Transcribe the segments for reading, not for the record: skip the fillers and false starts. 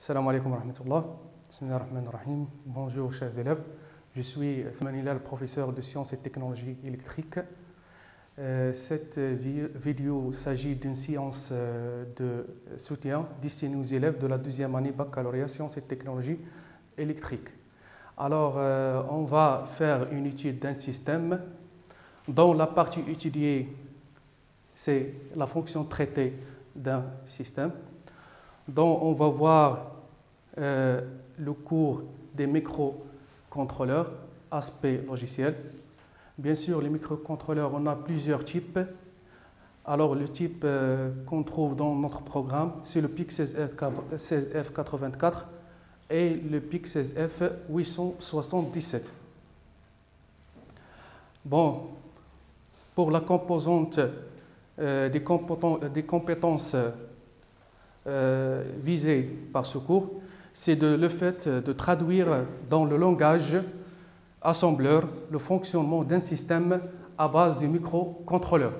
Salam alaikum wa rahmatullah. Bismillahirrahmanirrahim. Bonjour chers élèves. Je suis Thmani Hilal, professeur de sciences et technologies électriques. Cette vidéo s'agit d'une séance de soutien destinée aux élèves de la deuxième année baccalauréat sciences et technologies électriques. Alors, on va faire une étude d'un système dont la partie étudiée, c'est la fonction traitée d'un système, dont on va voir le cours des microcontrôleurs, aspect logiciel. Bien sûr, les microcontrôleurs, on a plusieurs types. Alors, le type qu'on trouve dans notre programme, c'est le PIC 16F84 et le PIC 16F877. Bon, pour la composante des compétences visées par ce cours, c'est le fait de traduire dans le langage assembleur le fonctionnement d'un système à base de microcontrôleurs.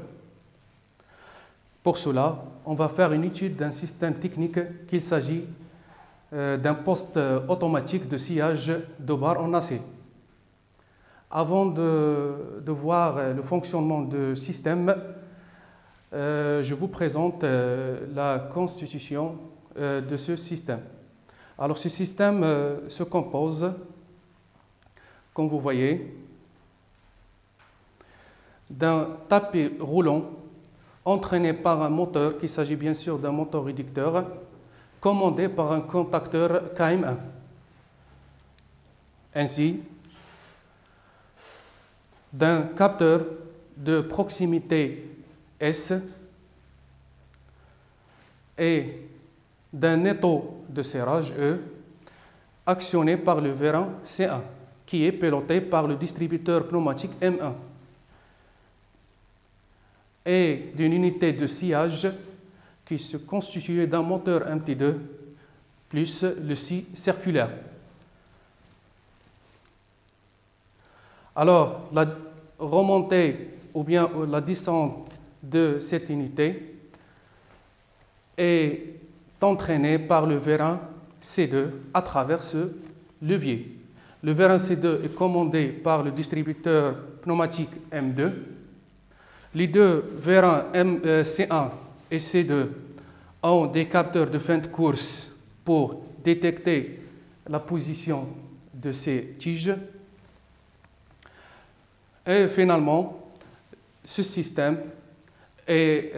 Pour cela, on va faire une étude d'un système technique qu'il s'agit d'un poste automatique de sciage de barres en acier. Avant de voir le fonctionnement du système, je vous présente la constitution de ce système. Alors, ce système se compose, comme vous voyez, d'un tapis roulant entraîné par un moteur, qu'il s'agit bien sûr d'un moteur réducteur, commandé par un contacteur KM1. Ainsi, d'un capteur de proximité S et d'un étau de serrage E actionné par le vérin C1 qui est piloté par le distributeur pneumatique M1 et d'une unité de sciage qui se constitue d'un moteur MT2 plus le scie circulaire. Alors, la remontée ou bien la descente de cette unité est entraînée par le vérin C2 à travers ce levier. Le vérin C2 est commandé par le distributeur pneumatique M2. Les deux vérins C1 et C2 ont des capteurs de fin de course pour détecter la position de ces tiges. Et finalement, ce système est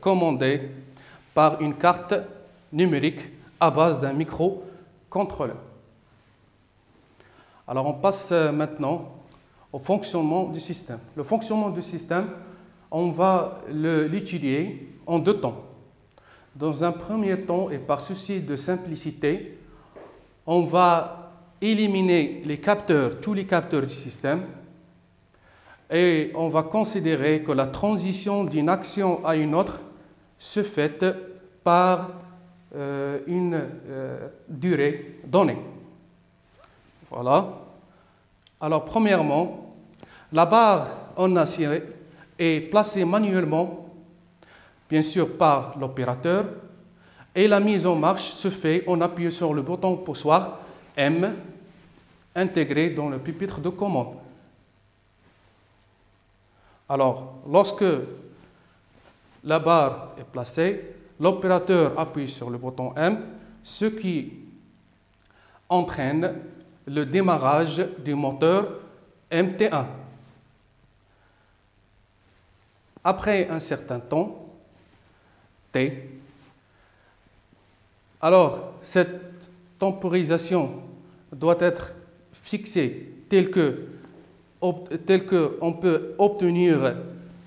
commandé par une carte numérique à base d'un microcontrôleur. Alors, on passe maintenant au fonctionnement du système. Le fonctionnement du système, on va l'étudier en deux temps. Dans un premier temps, et par souci de simplicité, on va éliminer les capteurs, tous les capteurs du système, et on va considérer que la transition d'une action à une autre se fait par une durée donnée. Voilà. Alors, premièrement, la barre en acier est placée manuellement, bien sûr par l'opérateur, et la mise en marche se fait en appuyant sur le bouton poussoir M intégré dans le pupitre de commande. Alors, lorsque la barre est placée, l'opérateur appuie sur le bouton M, ce qui entraîne le démarrage du moteur MT1. Après un certain temps, T, alors cette temporisation doit être fixée telle qu'on peut obtenir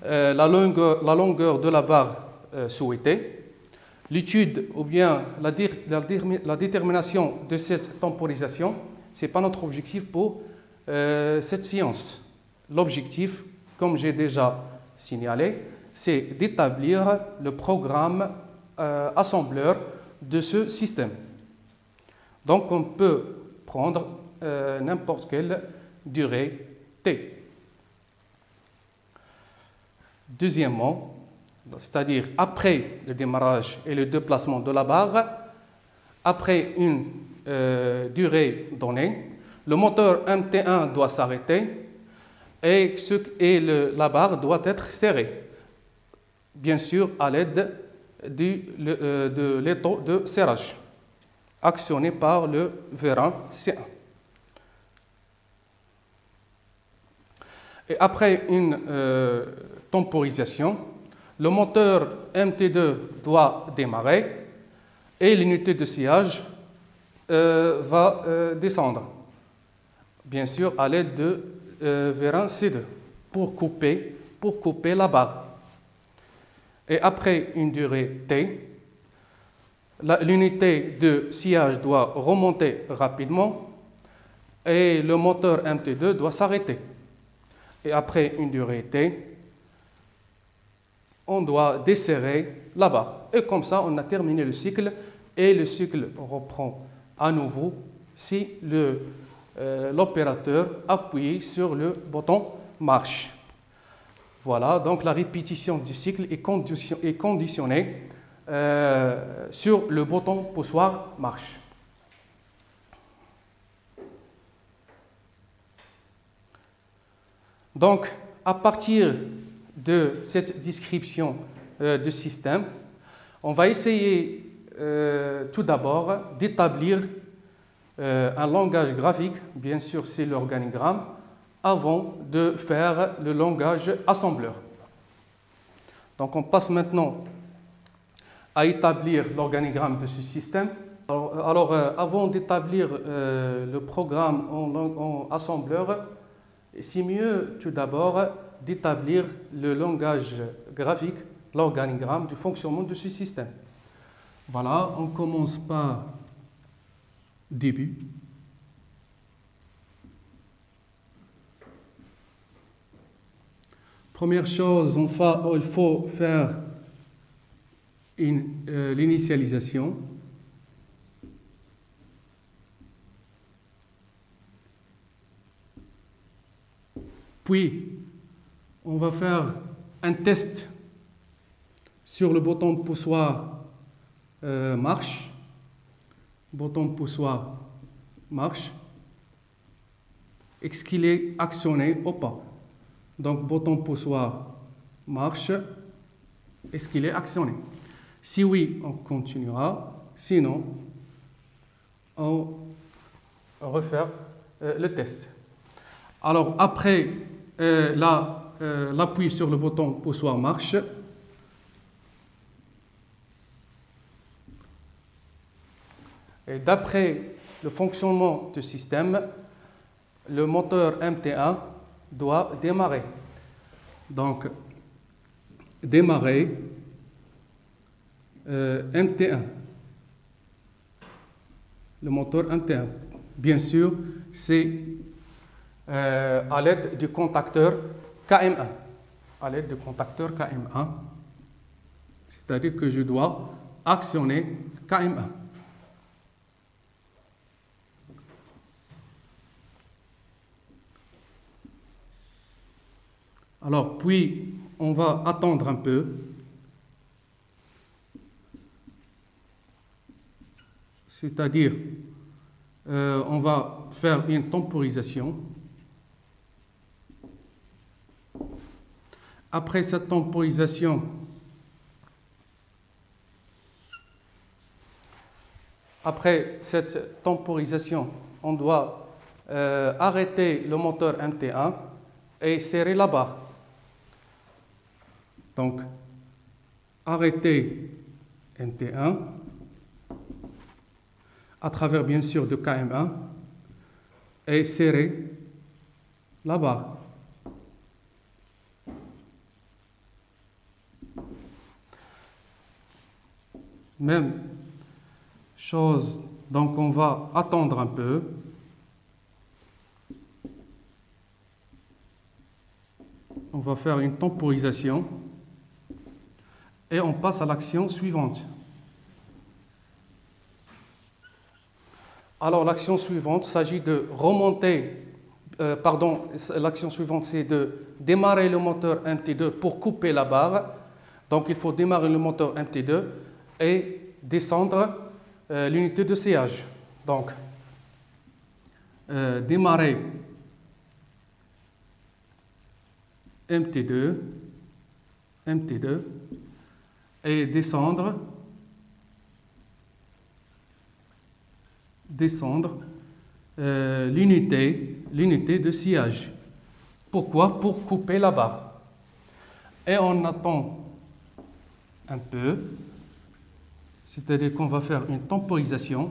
la longueur de la barre souhaitée. L'étude ou bien la détermination de cette temporisation, ce n'est pas notre objectif pour cette séance. L'objectif, comme j'ai déjà signalé, c'est d'établir le programme assembleur de ce système. Donc, on peut prendre n'importe quelle durée T. Deuxièmement, c'est-à-dire après le démarrage et le déplacement de la barre, après une durée donnée, le moteur MT1 doit s'arrêter et la barre doit être serrée, bien sûr à l'aide de l'étau de serrage, actionné par le vérin C1. Et après une temporisation, le moteur MT2 doit démarrer et l'unité de sciage va descendre, bien sûr à l'aide de vérin C2 pour couper la barre. Et après une durée T, l'unité de sciage doit remonter rapidement et le moteur MT2 doit s'arrêter. Et après une durée T, on doit desserrer la barre. Et comme ça, on a terminé le cycle et le cycle reprend à nouveau si l'opérateur appuie sur le bouton marche. Voilà, donc la répétition du cycle est conditionnée sur le bouton poussoir marche. Donc, à partir de cette description du système, on va essayer tout d'abord d'établir un langage graphique, bien sûr c'est l'organigramme, avant de faire le langage assembleur. Donc on passe maintenant à établir l'organigramme de ce système. Alors avant d'établir le programme en assembleur, c'est mieux tout d'abord d'établir le langage graphique, l'organigramme du fonctionnement de ce système. Voilà, on commence par début. Première chose, il faut faire l'initialisation. Puis, on va faire un test sur le bouton poussoir marche. Bouton poussoir marche. Est-ce qu'il est actionné ou pas? Donc, bouton poussoir marche. Est-ce qu'il est actionné? Si oui, on continuera. Sinon, on refaire le test. Alors, après l'appui sur le bouton poussoir marche, et d'après le fonctionnement du système, le moteur MT1 doit démarrer. Donc, démarrer MT1. Le moteur MT1. Bien sûr, c'est à l'aide du contacteur KM1. À l'aide du contacteur KM1. C'est-à-dire que je dois actionner KM1. Alors, puis, on va attendre un peu. C'est-à-dire, on va faire une temporisation. Après cette temporisation, on doit arrêter le moteur MT1 et serrer la barre. Donc, arrêter MT1 à travers bien sûr de KM1 et serrer la barre. Même chose, donc on va attendre un peu. On va faire une temporisation et on passe à l'action suivante. Alors l'action suivante s'agit de remonter, l'action suivante c'est de démarrer le moteur MT2 pour couper la barre. Donc il faut démarrer le moteur MT2 et descendre l'unité de sciage. Donc, démarrer MT2 et descendre l'unité de sciage. Pourquoi? Pour couper la barre. Et on attend un peu, c'est-à-dire qu'on va faire une temporisation.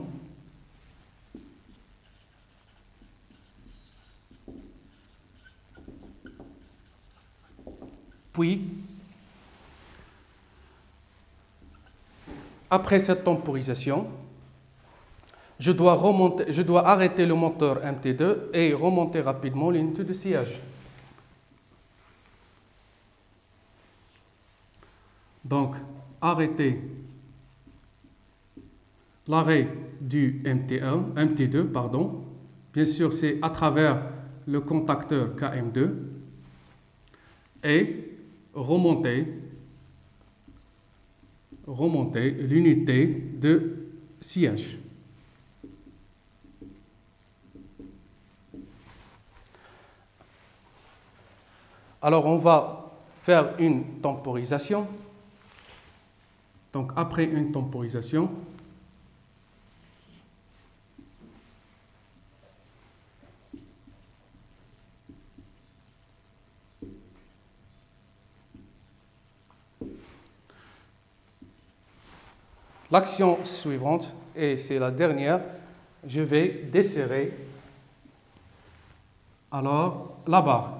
Puis, après cette temporisation, je dois arrêter le moteur MT2 et remonter rapidement l'unité de sciage. Donc, l'arrêt du MT2, pardon. Bien sûr, c'est à travers le contacteur KM2 et remonter l'unité de sciage. Alors, on va faire une temporisation. Donc, après une temporisation, l'action suivante, et c'est la dernière, je vais desserrer alors la barre.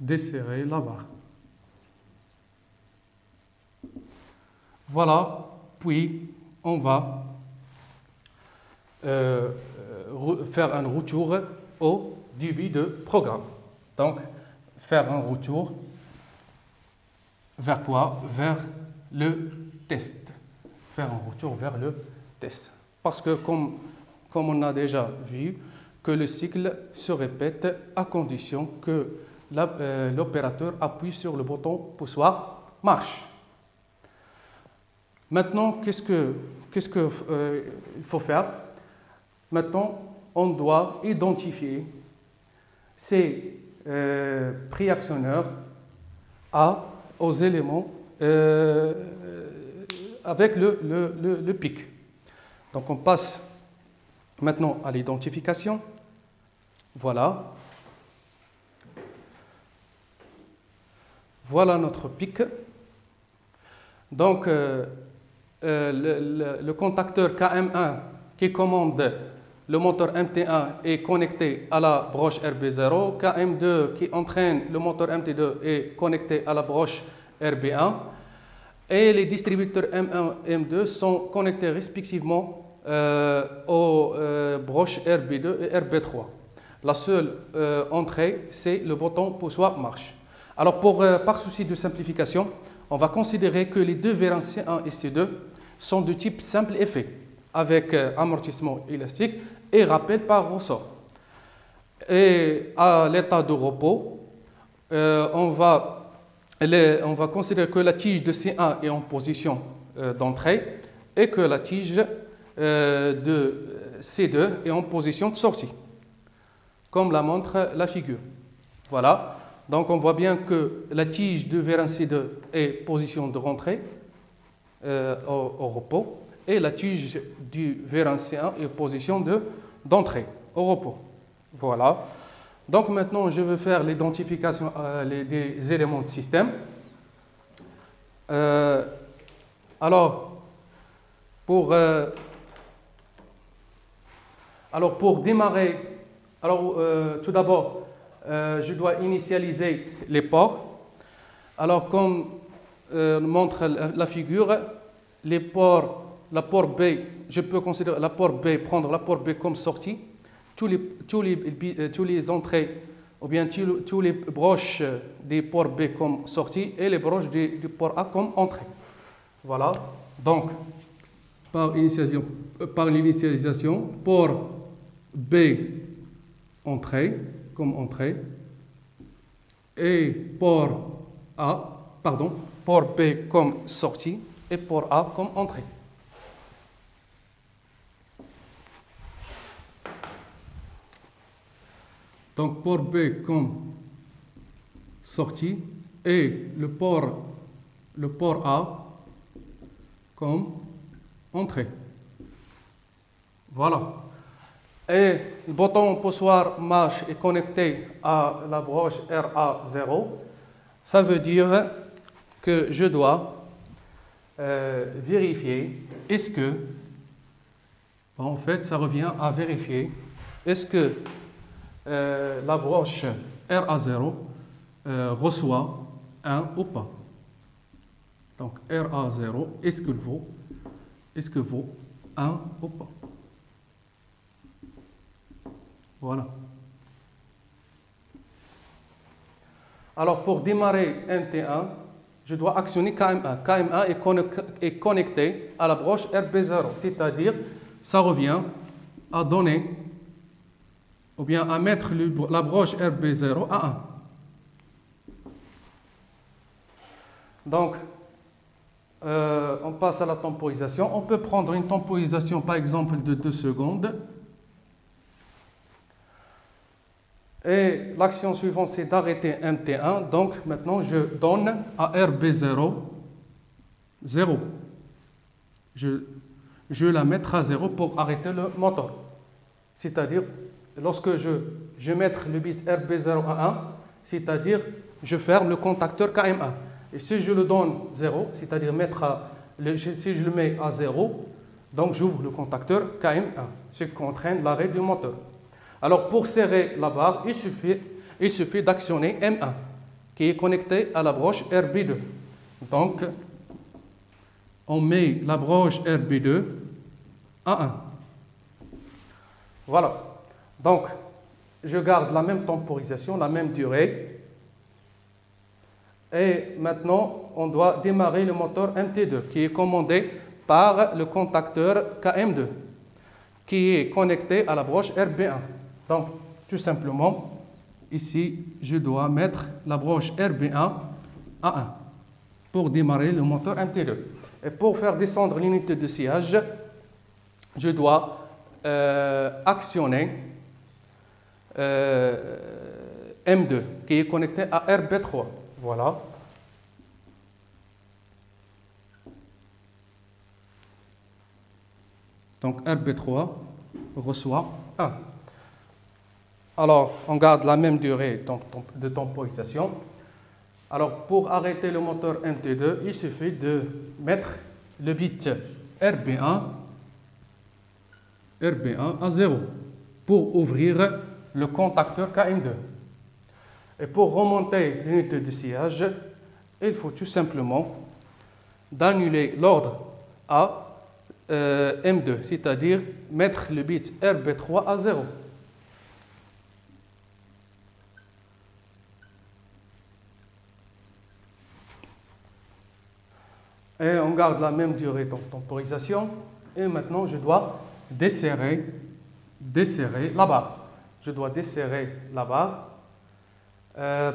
Desserrer la barre. Voilà, puis on va faire un retour au début de programme. Donc, faire un retour vers quoi? Vers le test. Faire un retour vers le test. Parce que comme on a déjà vu, que le cycle se répète à condition que l'opérateur appuie sur le bouton poussoir marche. Maintenant, qu'est-ce qu'il faut faire? Maintenant, on doit identifier ces préactionneurs aux éléments avec le pic. Donc, on passe maintenant à l'identification. Voilà. Voilà notre pic. Donc, le contacteur KM1 qui commande le moteur MT1 est connecté à la broche RB0. KM2 qui entraîne le moteur MT2 est connecté à la broche RB1. Et les distributeurs M1 et M2 sont connectés respectivement aux broches RB2 et RB3. La seule entrée, c'est le bouton poussoir marche. Alors, par souci de simplification, on va considérer que les deux vérins C1 et C2 sont de type simple effet, avec amortissement élastique et rappel par ressort. Et à l'état de repos, on va considérer que la tige de C1 est en position d'entrée et que la tige de C2 est en position de sortie, comme la montre la figure. Voilà. Donc, on voit bien que la tige de vérin C2 est position de rentrée au repos et la tige du vérin C1 est position d'entrée au repos. Voilà. Donc, maintenant, je vais faire l'identification des éléments de système. Alors, pour démarrer, tout d'abord, je dois initialiser les ports. Alors, comme montre la figure, les ports, la port B, je peux considérer prendre la port B comme sortie. Tous les entrées, ou bien tous les broches des ports B comme sortie et les broches du port A comme entrée. Voilà. Donc, par l'initialisation, port B entrée, comme entrée, et port B comme sortie, et port A comme entrée. Donc port B comme sortie et le port A comme entrée. Voilà. Et le bouton poussoir MASH est connecté à la broche RA0. Ça veut dire que je dois vérifier est-ce que, en fait, ça revient à vérifier est-ce que la broche RA0 reçoit 1 ou pas. Donc RA0, est-ce que vaut 1 ou pas. Voilà. Alors pour démarrer NT1, je dois actionner KM1. KM1 est connecté à la broche RB0, c'est-à-dire ça revient à donner ou bien à mettre la broche RB0 à 1. Donc, on passe à la temporisation. On peut prendre une temporisation, par exemple, de 2 secondes. Et l'action suivante, c'est d'arrêter MT1. Donc, maintenant, je donne à RB0 0. Je la mettre à 0 pour arrêter le moteur. C'est-à-dire, lorsque je mets le bit RB0 à 1, c'est-à-dire, je ferme le contacteur KM1. Et si je le donne 0, c'est-à-dire si je le mets à 0, donc j'ouvre le contacteur KM1, ce qui entraîne l'arrêt du moteur. Alors pour serrer la barre, il suffit d'actionner M1, qui est connecté à la broche RB2. Donc, on met la broche RB2 à 1. Voilà. Donc, je garde la même temporisation, la même durée. Et maintenant, on doit démarrer le moteur MT2 qui est commandé par le contacteur KM2 qui est connecté à la broche RB1. Donc, tout simplement, ici, je dois mettre la broche RB1 à 1 pour démarrer le moteur MT2. Et pour faire descendre l'unité de sciage, je dois actionner M2 qui est connecté à RB3. Voilà. Donc RB3 reçoit 1. Alors, on garde la même durée de temporisation. Alors, pour arrêter le moteur MT2, il suffit de mettre le bit RB1 à 0 pour ouvrir le contacteur KM2. Et pour remonter l'unité de sciage, il faut tout simplement d'annuler l'ordre à M2, c'est-à-dire mettre le bit RB3 à 0. Et on garde la même durée de temporisation. Et maintenant, je dois desserrer la barre. Je dois desserrer la barre.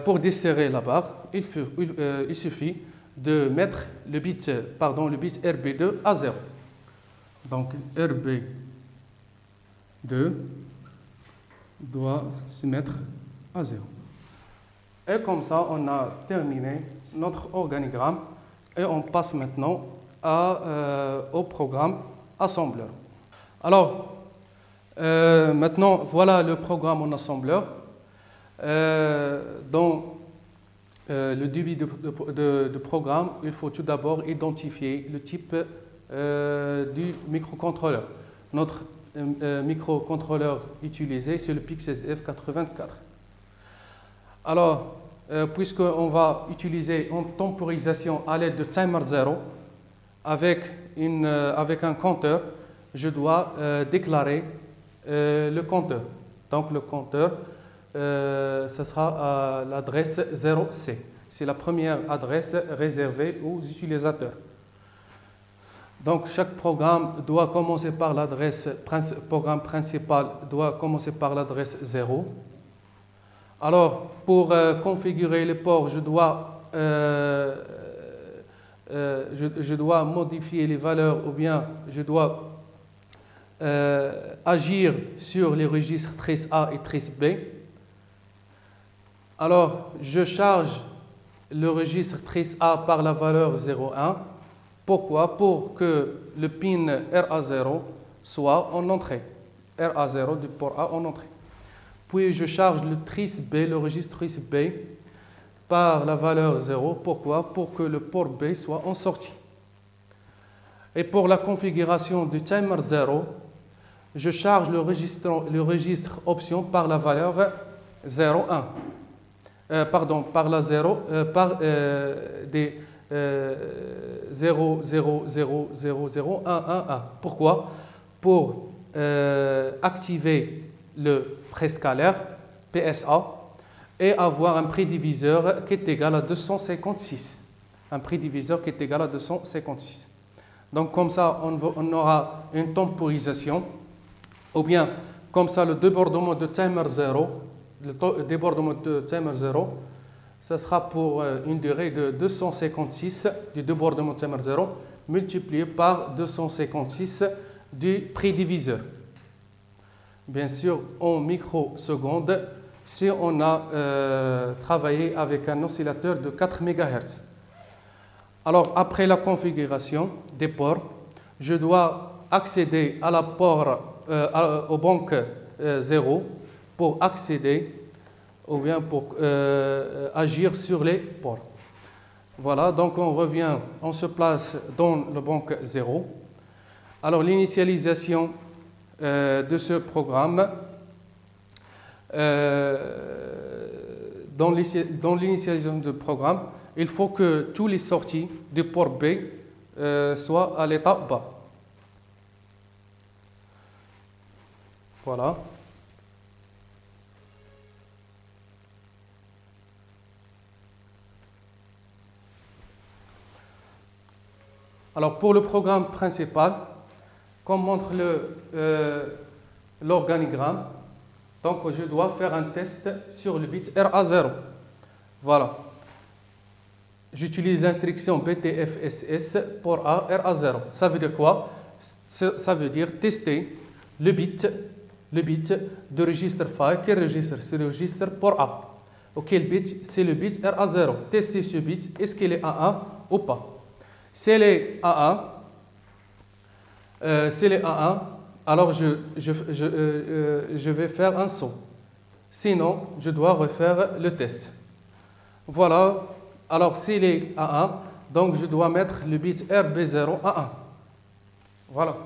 Pour desserrer la barre, il suffit de mettre le bit RB2 à 0. Donc RB2 doit se mettre à 0. Et comme ça, on a terminé notre organigramme et on passe maintenant au programme assembleur. Alors, maintenant, voilà le programme en assembleur. Dans le début de programme, il faut tout d'abord identifier le type du microcontrôleur. Notre microcontrôleur utilisé, c'est le PIC16 F84. Alors, puisqu'on va utiliser une temporisation à l'aide de timer 0 avec un compteur, je dois déclarer le compteur. Donc le compteur, ce sera à l'adresse 0C. C'est la première adresse réservée aux utilisateurs. Donc chaque programme doit commencer par l'adresse, programme principal doit commencer par l'adresse 0. Alors pour configurer les ports, je dois je dois modifier les valeurs ou bien je dois agir sur les registres trace A et trace B. Alors, je charge le registre trace A par la valeur 0,1. Pourquoi? Pour que le pin RA0 soit en entrée. RA0 du port A en entrée. Puis, je charge le trace B, le registre trace B, par la valeur 0. Pourquoi? Pour que le port B soit en sortie. Et pour la configuration du timer 0, je charge le registre option par la valeur 0,1. Par la 0, des 0, 0, 0, 0, 0, 1, 1, 1. Pourquoi? Pour activer le préscalaire PSA et avoir un prédiviseur qui est égal à 256. Un prédiviseur qui est égal à 256. Donc comme ça, on aura une temporisation, ou bien comme ça, le débordement de timer 0, le débordement de timer 0, ça sera pour une durée de 256 du débordement de timer 0 multiplié par 256 du prédiviseur. Bien sûr, en microsecondes, si on a travaillé avec un oscillateur de 4 MHz. Alors, après la configuration des ports, je dois accéder à la aux banques 0 pour accéder ou bien pour agir sur les ports. Voilà, donc on revient, on se place dans le banque 0. Alors, l'initialisation de ce programme, dans l'initialisation du programme, il faut que tous les sorties du port B soient à l'état bas. Voilà. Alors pour le programme principal, comme montre l'organigramme, donc je dois faire un test sur le bit RA0. Voilà. J'utilise l'instruction BTFSS pour A RA0. Ça veut dire quoi? Ça veut dire tester le bit de registre file. Quel registre? C'est le registre port A. Quel bit? C'est le bit RA0. Tester ce bit, est-ce qu'il est A1 ou pas? Si elle est A1, alors je vais faire un saut. Sinon, je dois refaire le test. Voilà. Alors, s'il est A1, donc je dois mettre le bit RB0 A1. Voilà.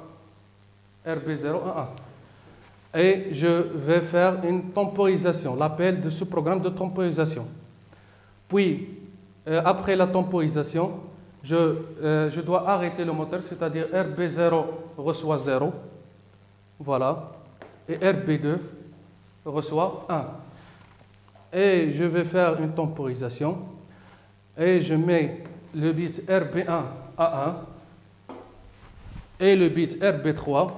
RB0 A1. Et je vais faire une temporisation, l'appel de ce programme de temporisation. Puis, après la temporisation, je dois arrêter le moteur, c'est-à-dire RB0 reçoit 0. Voilà. Et RB2 reçoit 1. Et je vais faire une temporisation. Et je mets le bit RB1 à 1 et le bit RB3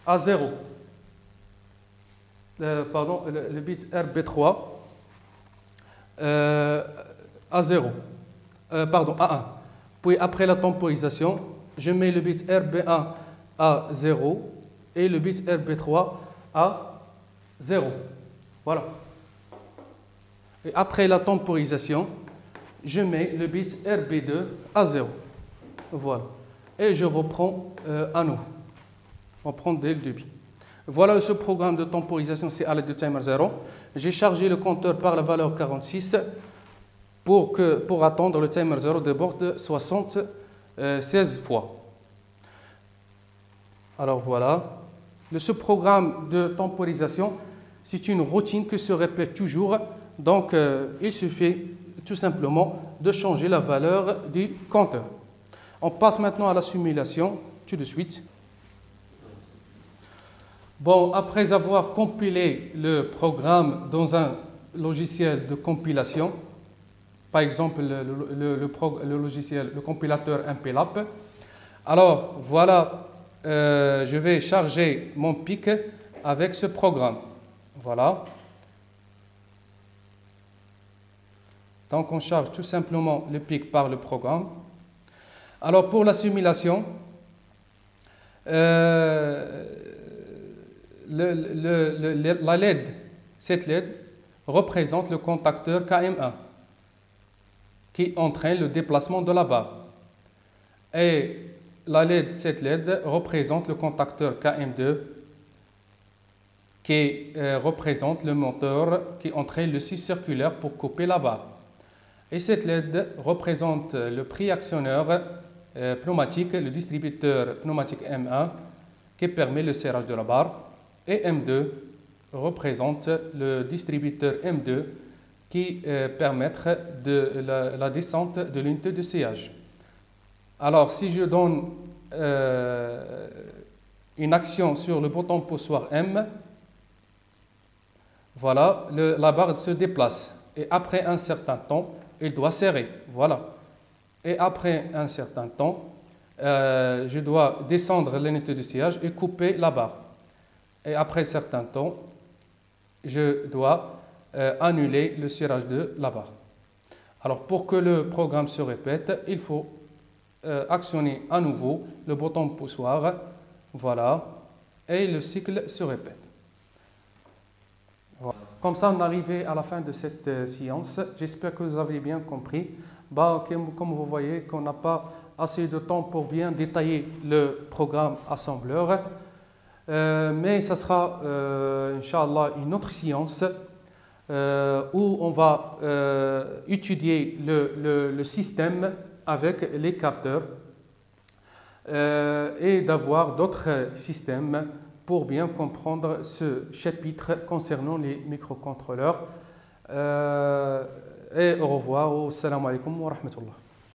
à 0. Le bit RB3 à 0. À 1. Puis après la temporisation, je mets le bit RB1 à 0 et le bit RB3 à 0. Voilà. Et après la temporisation, je mets le bit RB2 à 0. Voilà. Et je reprends à nouveau. On prend dès le début. Voilà ce programme de temporisation, c'est à l'aide de timer 0. J'ai chargé le compteur par la valeur 46 pour attendre le timer 0 déborde 76 fois. Alors voilà. Ce programme de temporisation, c'est une routine qui se répète toujours. Donc, il suffit tout simplement de changer la valeur du compteur. On passe maintenant à la simulation, tout de suite. Bon, après avoir compilé le programme dans un logiciel de compilation, par exemple le compilateur MPLAP, alors voilà, je vais charger mon PIC avec ce programme. Voilà. Donc on charge tout simplement le PIC par le programme. Alors pour la simulation, la LED, cette LED représente le contacteur KM1 qui entraîne le déplacement de la barre. Et cette LED représente le contacteur KM2 qui représente le moteur qui entraîne le scie circulaire pour couper la barre. Et cette LED représente le préactionneur pneumatique, le distributeur pneumatique M1 qui permet le serrage de la barre. Et M2 représente le distributeur M2 qui permet la descente de l'unité de sciage. Alors, si je donne une action sur le bouton poussoir M, voilà, la barre se déplace. Et après un certain temps, il doit serrer. Voilà. Et après un certain temps, je dois descendre l'unité de sciage et couper la barre. Et après un certain temps, je dois annuler le serrage de la barre. Alors, pour que le programme se répète, il faut actionner à nouveau le bouton poussoir, voilà, et le cycle se répète. Voilà. Comme ça, on est arrivé à la fin de cette séance. J'espère que vous avez bien compris. Comme vous voyez, qu'on n'a pas assez de temps pour bien détailler le programme assembleur, mais ça sera, Inch'Allah, une autre séance où on va étudier le système avec les capteurs et d'avoir d'autres systèmes pour bien comprendre ce chapitre concernant les microcontrôleurs. Et au revoir, assalamu alaikum wa rahmatullah.